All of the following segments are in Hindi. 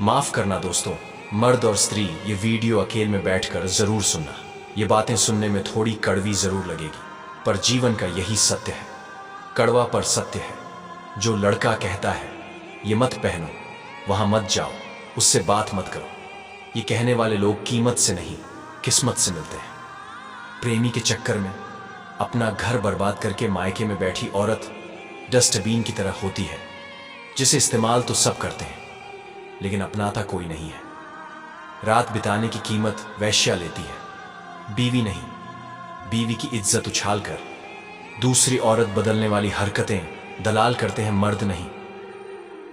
माफ करना दोस्तों, मर्द और स्त्री ये वीडियो अकेले में बैठकर जरूर सुनना। ये बातें सुनने में थोड़ी कड़वी जरूर लगेगी, पर जीवन का यही सत्य है। कड़वा पर सत्य है। जो लड़का कहता है ये मत पहनो, वहां मत जाओ, उससे बात मत करो, ये कहने वाले लोग कीमत से नहीं किस्मत से मिलते हैं। प्रेमी के चक्कर में अपना घर बर्बाद करके मायके में बैठी औरत डस्टबिन की तरह होती है, जिसे इस्तेमाल तो सब करते हैं लेकिन अपनाता कोई नहीं है। रात बिताने की कीमत वैश्या लेती है, बीवी नहीं। बीवी की इज्जत उछालकर दूसरी औरत बदलने वाली हरकतें दलाल करते हैं, मर्द नहीं।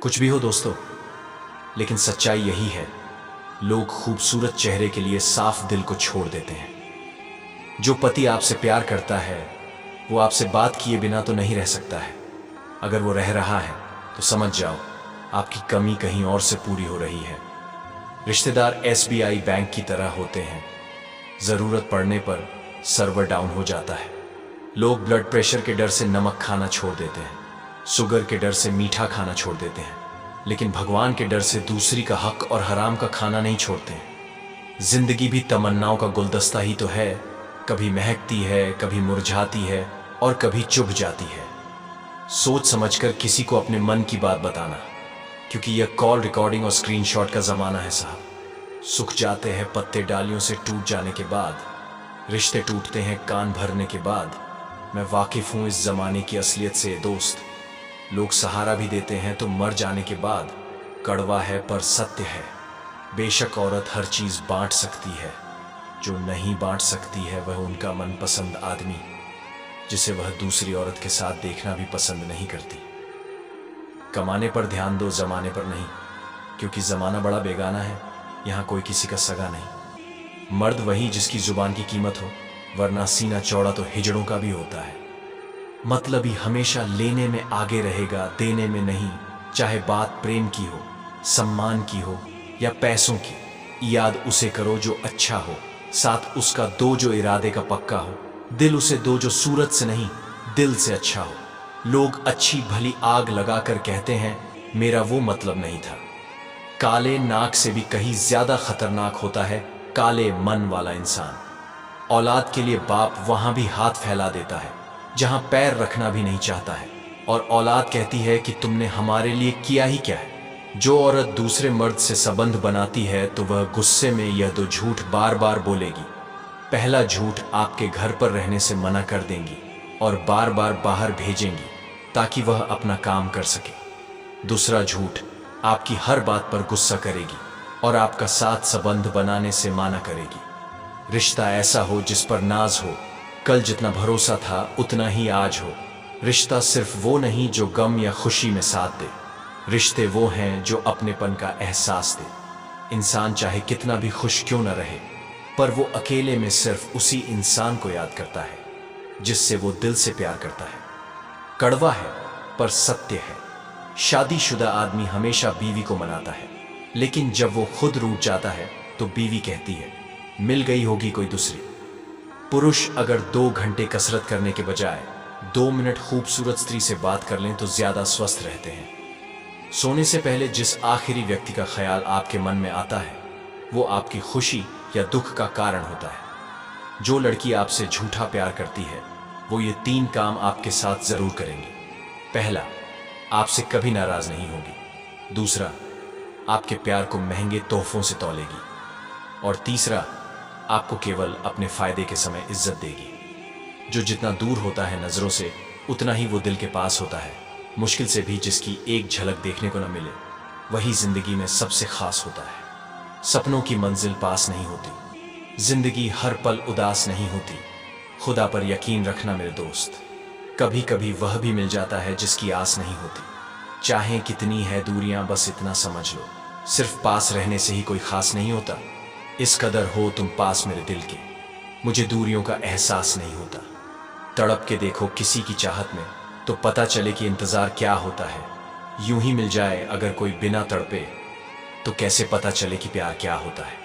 कुछ भी हो दोस्तों, लेकिन सच्चाई यही है, लोग खूबसूरत चेहरे के लिए साफ दिल को छोड़ देते हैं। जो पति आपसे प्यार करता है वो आपसे बात किए बिना तो नहीं रह सकता है। अगर वो रह रहा है तो समझ जाओ आपकी कमी कहीं और से पूरी हो रही है। रिश्तेदार SBI बैंक की तरह होते हैं, जरूरत पड़ने पर सर्वर डाउन हो जाता है। लोग ब्लड प्रेशर के डर से नमक खाना छोड़ देते हैं, शुगर के डर से मीठा खाना छोड़ देते हैं, लेकिन भगवान के डर से दूसरी का हक और हराम का खाना नहीं छोड़ते हैं। जिंदगी भी तमन्नाओं का गुलदस्ता ही तो है, कभी महकती है, कभी मुरझाती है और कभी चुभ जाती है। सोच समझकर किसी को अपने मन की बात बताना, क्योंकि यह कॉल रिकॉर्डिंग और स्क्रीनशॉट का जमाना है साहब। सूख जाते हैं पत्ते डालियों से टूट जाने के बाद, रिश्ते टूटते हैं कान भरने के बाद। मैं वाकिफ हूं इस जमाने की असलियत से दोस्त। लोग सहारा भी देते हैं तो मर जाने के बाद। कड़वा है पर सत्य है, बेशक औरत हर चीज बांट सकती है, जो नहीं बांट सकती है वह उनका मनपसंद आदमी, जिसे वह दूसरी औरत के साथ देखना भी पसंद नहीं करती। कमाने पर ध्यान दो, जमाने पर नहीं, क्योंकि जमाना बड़ा बेगाना है, यहाँ कोई किसी का सगा नहीं। मर्द वही जिसकी जुबान की कीमत हो, वरना सीना चौड़ा तो हिजड़ों का भी होता है। मतलबी हमेशा लेने में आगे रहेगा, देने में नहीं। चाहे बात प्रेम की हो, सम्मान की हो या पैसों की, याद उसे करो जो अच्छा हो, साथ उसका दो जो इरादे का पक्का हो, दिल उसे दो जो सूरत से नहीं दिल से अच्छा हो। लोग अच्छी भली आग लगाकर कहते हैं मेरा वो मतलब नहीं था। काले नाक से भी कहीं ज्यादा खतरनाक होता है काले मन वाला इंसान। औलाद के लिए बाप वहां भी हाथ फैला देता है जहां पैर रखना भी नहीं चाहता है, और औलाद कहती है कि तुमने हमारे लिए किया ही क्या है। जो औरत दूसरे मर्द से संबंध बनाती है तो वह गुस्से में यह दो झूठ बार बार बोलेगी। पहला झूठ आपके घर पर रहने से मना कर देंगी और बार बार बाहर भेजेंगी ताकि वह अपना काम कर सके। दूसरा झूठ आपकी हर बात पर गुस्सा करेगी और आपका साथ संबंध बनाने से माना करेगी। रिश्ता ऐसा हो जिस पर नाज हो, कल जितना भरोसा था उतना ही आज हो। रिश्ता सिर्फ वो नहीं जो गम या खुशी में साथ दे, रिश्ते वो हैं जो अपनेपन का एहसास दे। इंसान चाहे कितना भी खुश क्यों न रहे, पर वो अकेले में सिर्फ उसी इंसान को याद करता है जिससे वो दिल से प्यार करता है। कड़वा है पर सत्य है। शादीशुदा आदमी हमेशा बीवी को मनाता है, लेकिन जब वो खुद रूठ जाता है तो बीवी कहती है मिल गई होगी कोई दूसरी। पुरुष अगर 2 घंटे कसरत करने के बजाय 2 मिनट खूबसूरत स्त्री से बात कर लें तो ज्यादा स्वस्थ रहते हैं। सोने से पहले जिस आखिरी व्यक्ति का ख्याल आपके मन में आता है वो आपकी खुशी या दुख का कारण होता है। जो लड़की आपसे झूठा प्यार करती है वो ये 3 काम आपके साथ जरूर करेंगी। पहला, आपसे कभी नाराज नहीं होगी। दूसरा, आपके प्यार को महंगे तोहफों से तौलेगी। और तीसरा, आपको केवल अपने फायदे के समय इज्जत देगी। जो जितना दूर होता है नजरों से, उतना ही वो दिल के पास होता है। मुश्किल से भी जिसकी एक झलक देखने को न मिले, वही जिंदगी में सबसे खास होता है। सपनों की मंजिल पास नहीं होती, जिंदगी हर पल उदास नहीं होती। खुदा पर यकीन रखना मेरे दोस्त, कभी कभी वह भी मिल जाता है जिसकी आस नहीं होती। चाहे कितनी है दूरियां, बस इतना समझ लो, सिर्फ पास रहने से ही कोई खास नहीं होता। इस कदर हो तुम पास मेरे दिल के, मुझे दूरियों का एहसास नहीं होता। तड़प के देखो किसी की चाहत में तो पता चले कि इंतजार क्या होता है। यूं ही मिल जाए अगर कोई बिना तड़पे तो कैसे पता चले कि प्यार क्या होता है।